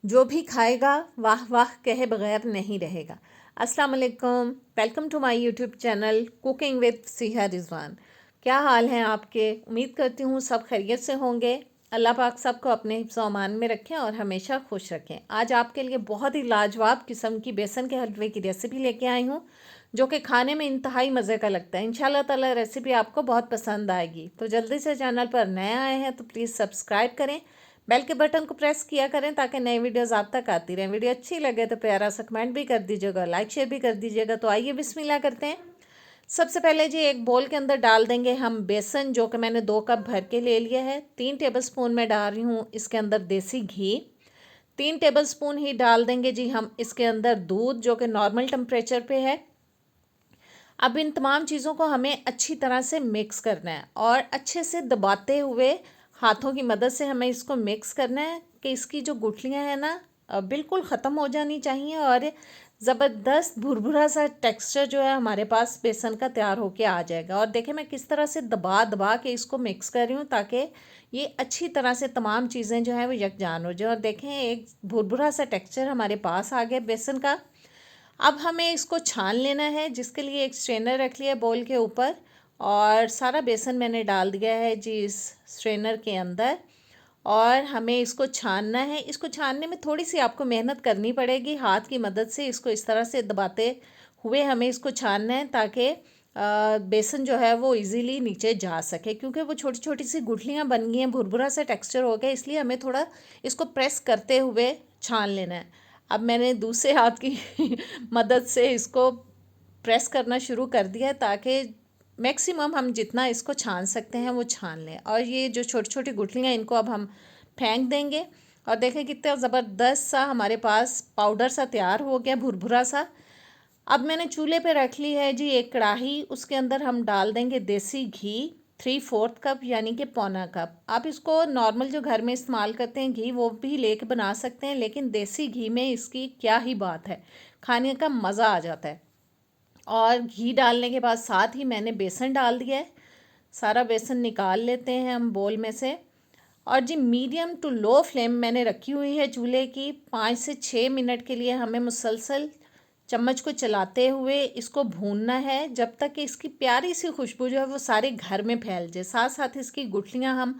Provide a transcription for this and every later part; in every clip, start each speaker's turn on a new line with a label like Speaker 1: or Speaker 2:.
Speaker 1: जो भी खाएगा वाह वाह कहे बगैर नहीं रहेगा। अस्सलाम वालेकुम, welcome to my YouTube channel cooking with Siha Rizwan. क्या हाल हैं आपके? उम्मीद करती हूँ सब खैरियत से होंगे। अल्लाह पाक सबको अपने हिफ्ज़ अमान में रखें और हमेशा खुश रखें। आज आपके लिए बहुत ही लाजवाब किस्म की बेसन के हलवे की रेसिपी लेके आई हूँ, जो कि खाने में इंतहाई मज़े का लगता है। इंशाल्लाह ताला रेसिपी आपको बहुत पसंद आएगी। तो जल्दी से चैनल पर नए आए हैं तो प्लीज़ सब्सक्राइब करें, बेल के बटन को प्रेस किया करें ताकि नई वीडियोस आप तक आती रहें। वीडियो अच्छी लगे तो प्यारा सा कमेंट भी कर दीजिएगा, लाइक शेयर भी कर दीजिएगा। तो आइए बिस्मिल्लाह करते हैं। सबसे पहले जी एक बोल के अंदर डाल देंगे हम बेसन, जो कि मैंने 2 कप भर के ले लिया है। 3 टेबलस्पून मैं डाल रही हूँ इसके अंदर देसी घी। 3 टेबलस्पून ही डाल देंगे जी हम इसके अंदर दूध, जो कि नॉर्मल टेम्परेचर पे है। अब इन तमाम चीज़ों को हमें अच्छी तरह से मिक्स करना है और अच्छे से दबाते हुए हाथों की मदद से हमें इसको मिक्स करना है कि इसकी जो गुठलियाँ हैं ना बिल्कुल ख़त्म हो जानी चाहिए और ज़बरदस्त भुरभुरा सा टेक्सचर जो है हमारे पास बेसन का तैयार होके आ जाएगा। और देखें मैं किस तरह से दबा दबा के इसको मिक्स कर रही हूँ ताकि ये अच्छी तरह से तमाम चीज़ें जो हैं वो यकजान हो जाए। और देखें एक भुरभुरा सा टेक्सचर हमारे पास आ गया बेसन का। अब हमें इसको छान लेना है, जिसके लिए एक स्ट्रेनर रख लिया बोल के ऊपर और सारा बेसन मैंने डाल दिया है जी इस स्ट्रेनर के अंदर। और हमें इसको छानना है। इसको छानने में थोड़ी सी आपको मेहनत करनी पड़ेगी, हाथ की मदद से इसको इस तरह से दबाते हुए हमें इसको छानना है ताकि बेसन जो है वो इजीली नीचे जा सके, क्योंकि वो छोटी छोटी सी गुठलियाँ बन गई हैं, भुरभुरा सा टेक्सचर हो गया, इसलिए हमें थोड़ा इसको प्रेस करते हुए छान लेना है। अब मैंने दूसरे हाथ की मदद से इसको प्रेस करना शुरू कर दिया है ताकि मैक्सिमम हम जितना इसको छान सकते हैं वो छान लें। और ये जो छोटी छोटी गुठलियाँ इनको अब हम फेंक देंगे। और देखें कितना ज़बरदस्त सा हमारे पास पाउडर सा तैयार हो गया, भुरभुरा सा। अब मैंने चूल्हे पे रख ली है जी एक कढ़ाई, उसके अंदर हम डाल देंगे देसी घी 3/4 कप यानी कि पौना कप। आप इसको नॉर्मल जो घर में इस्तेमाल करते हैं घी वो भी लेके बना सकते हैं, लेकिन देसी घी में इसकी क्या ही बात है, खाने का मज़ा आ जाता है। और घी डालने के बाद साथ ही मैंने बेसन डाल दिया है। सारा बेसन निकाल लेते हैं हम बोल में से। और जी मीडियम टू लो फ्लेम मैंने रखी हुई है चूल्हे की। 5 से 6 मिनट के लिए हमें मुसलसल चम्मच को चलाते हुए इसको भूनना है, जब तक कि इसकी प्यारी सी खुशबू जो है वो सारे घर में फैल जाए। साथ साथ इसकी गुठलियाँ हम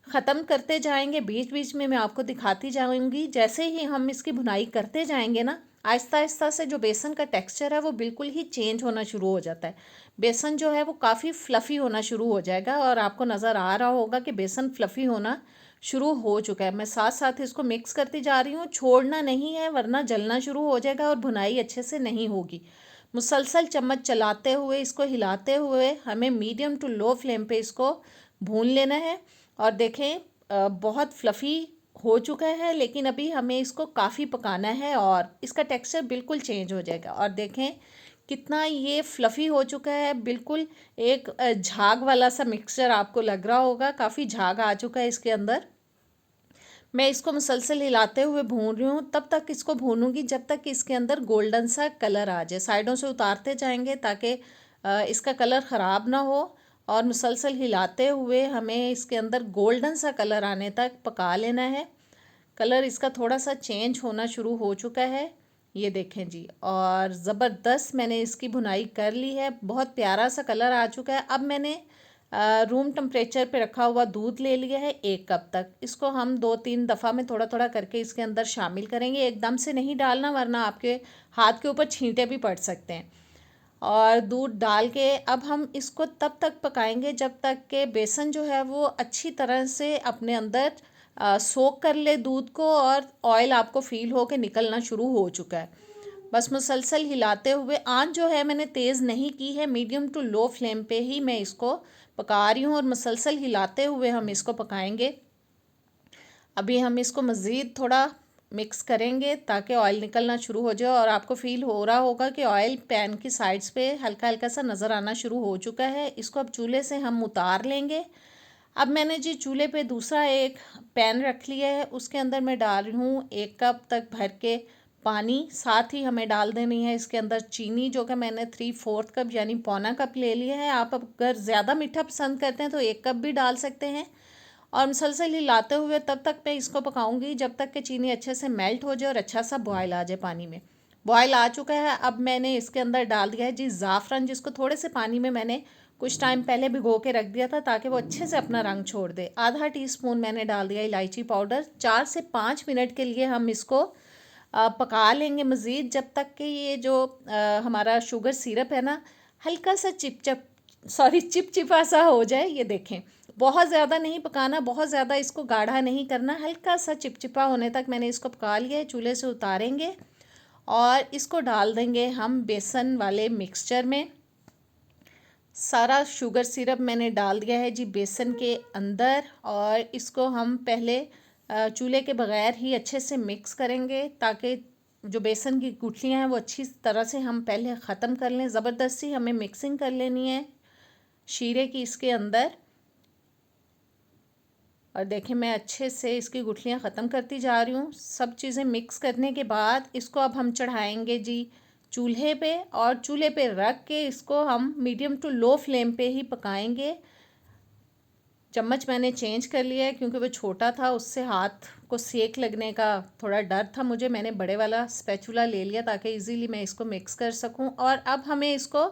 Speaker 1: ख़त्म करते जाएंगे, बीच बीच में मैं आपको दिखाती जाऊंगी। जैसे ही हम इसकी भुनाई करते जाएंगे ना, आहिस्ता आहिस्ता से जो बेसन का टेक्सचर है वो बिल्कुल ही चेंज होना शुरू हो जाता है। बेसन जो है वो काफ़ी फ्लफ़ी होना शुरू हो जाएगा और आपको नज़र आ रहा होगा कि बेसन फ्लफ़ी होना शुरू हो चुका है। मैं साथ साथ इसको मिक्स करती जा रही हूँ, छोड़ना नहीं है वरना जलना शुरू हो जाएगा और भुनाई अच्छे से नहीं होगी। मुसलसल चम्मच चलाते हुए इसको हिलाते हुए हमें मीडियम टू लो फ्लेम पे इसको भून लेना है। और देखें बहुत फ्लफ़ी हो चुका है, लेकिन अभी हमें इसको काफ़ी पकाना है और इसका टेक्सचर बिल्कुल चेंज हो जाएगा। और देखें कितना ये फ्लफ़ी हो चुका है, बिल्कुल एक झाग वाला सा मिक्सचर आपको लग रहा होगा, काफ़ी झाग आ चुका है इसके अंदर। मैं इसको मुसलसल हिलाते हुए भून रही हूँ, तब तक इसको भूनूंगी जब तक कि इसके अंदर गोल्डन सा कलर आ जाए। साइडों से उतारते जाएंगे ताकि इसका कलर ख़राब ना हो। और मुसलसल हिलाते हुए हमें इसके अंदर गोल्डन सा कलर आने तक पका लेना है। कलर इसका थोड़ा सा चेंज होना शुरू हो चुका है, ये देखें जी। और ज़बरदस्त मैंने इसकी भुनाई कर ली है, बहुत प्यारा सा कलर आ चुका है। अब मैंने रूम टेम्परेचर पे रखा हुआ दूध ले लिया है 1 कप तक। इसको हम 2-3 दफ़ा में थोड़ा थोड़ा करके इसके अंदर शामिल करेंगे, एकदम से नहीं डालना वरना आपके हाथ के ऊपर छींटे भी पड़ सकते हैं। और दूध डाल के अब हम इसको तब तक पकाएंगे जब तक के बेसन जो है वो अच्छी तरह से अपने अंदर सोक कर ले दूध को और ऑयल आपको फील हो के निकलना शुरू हो चुका है। बस मुसलसल हिलाते हुए, आंच जो है मैंने तेज़ नहीं की है, मीडियम टू लो फ्लेम पे ही मैं इसको पका रही हूँ और मुसलसल हिलाते हुए हम इसको पकाएंगे। अभी हम इसको मज़ीद थोड़ा मिक्स करेंगे ताकि ऑयल निकलना शुरू हो जाए और आपको फ़ील हो रहा होगा कि ऑयल पैन की साइड्स पे हल्का हल्का सा नज़र आना शुरू हो चुका है। इसको अब चूल्हे से हम उतार लेंगे। अब मैंने जी चूल्हे पे दूसरा एक पैन रख लिया है, उसके अंदर मैं डाल रही हूँ 1 कप तक भर के पानी। साथ ही हमें डाल देनी है इसके अंदर चीनी, जो कि मैंने 3/4 कप यानी पौना कप ले लिया है। आप अगर ज़्यादा मीठा पसंद करते हैं तो 1 कप भी डाल सकते हैं। और मुसलसल हिलाते हुए तब तक मैं इसको पकाऊंगी जब तक कि चीनी अच्छे से मेल्ट हो जाए और अच्छा सा बॉयल आ जाए पानी में। बॉयल आ चुका है। अब मैंने इसके अंदर डाल दिया है जी ज़ाफ़रान, जिसको थोड़े से पानी में मैंने कुछ टाइम पहले भिगो के रख दिया था ताकि वो अच्छे से अपना रंग छोड़ दे। आधा टीस्पून मैंने डाल दिया इलायची पाउडर। 4 से 5 मिनट के लिए हम इसको पका लेंगे मज़ीद, जब तक कि ये जो हमारा शुगर सिरप है ना हल्का सा चिपचिपा सा हो जाए। ये देखें, बहुत ज़्यादा नहीं पकाना, बहुत ज़्यादा इसको गाढ़ा नहीं करना, हल्का सा चिपचिपा होने तक मैंने इसको पका लिया है। चूल्हे से उतारेंगे और इसको डाल देंगे हम बेसन वाले मिक्सचर में। सारा शुगर सिरप मैंने डाल दिया है जी बेसन के अंदर, और इसको हम पहले चूल्हे के बगैर ही अच्छे से मिक्स करेंगे ताकि जो बेसन की गुठलियाँ हैं वो अच्छी तरह से हम पहले ख़त्म कर लें। ज़बरदस्ती हमें मिक्सिंग कर लेनी है शीरे की इसके अंदर। और देखें, मैं अच्छे से इसकी गुठलियाँ ख़त्म करती जा रही हूँ। सब चीज़ें मिक्स करने के बाद इसको अब हम चढ़ाएंगे जी चूल्हे पे, और चूल्हे पे रख के इसको हम मीडियम टू लो फ्लेम पे ही पकाएंगे। चम्मच मैंने चेंज कर लिया है क्योंकि वो छोटा था, उससे हाथ को सेक लगने का थोड़ा डर था मुझे। मैंने बड़े वाला स्पैचुला ले लिया ताकि इजीली मैं इसको मिक्स कर सकूं। और अब हमें इसको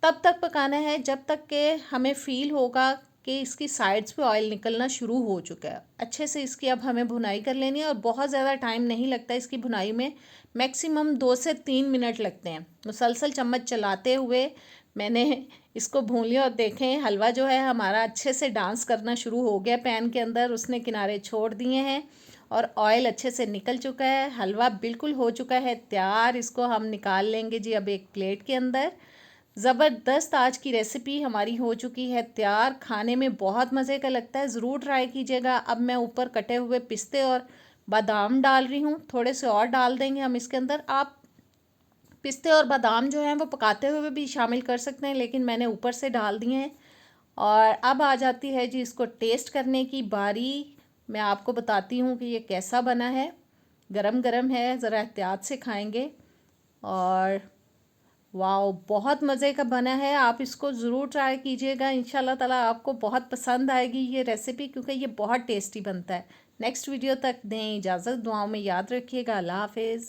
Speaker 1: तब तक पकाना है जब तक कि हमें फ़ील होगा कि इसकी साइड्स पे ऑयल निकलना शुरू हो चुका है। अच्छे से इसकी अब हमें भुनाई कर लेनी है, और बहुत ज़्यादा टाइम नहीं लगता इसकी भुनाई में, मैक्सिमम 2 से 3 मिनट लगते हैं। मुसलसल चम्मच चलाते हुए मैंने इसको भून लिया, और देखें हलवा जो है हमारा अच्छे से डांस करना शुरू हो गया पैन के अंदर। उसने किनारे छोड़ दिए हैं और ऑयल अच्छे से निकल चुका है। हलवा बिल्कुल हो चुका है तैयार। इसको हम निकाल लेंगे जी अब एक प्लेट के अंदर। ज़बरदस्त आज की रेसिपी हमारी हो चुकी है तैयार। खाने में बहुत मज़े का लगता है, ज़रूर ट्राई कीजिएगा। अब मैं ऊपर कटे हुए पिस्ते और बादाम डाल रही हूँ, थोड़े से और डाल देंगे हम इसके अंदर। आप पिस्ते और बादाम जो हैं वो पकाते हुए भी शामिल कर सकते हैं, लेकिन मैंने ऊपर से डाल दिए हैं। और अब आ जाती है जी इसको टेस्ट करने की बारी। मैं आपको बताती हूँ कि ये कैसा बना है। गरम गरम है, ज़रा एहतियात से खाएंगे। और वाह, बहुत मज़े का बना है। आप इसको ज़रूर ट्राई कीजिएगा, इंशाल्लाह ताला आपको बहुत पसंद आएगी ये रेसिपी, क्योंकि ये बहुत टेस्टी बनता है। नेक्स्ट वीडियो तक दें इजाज़त, दुआओं में याद रखिएगा। अल्लाह हाफिज़।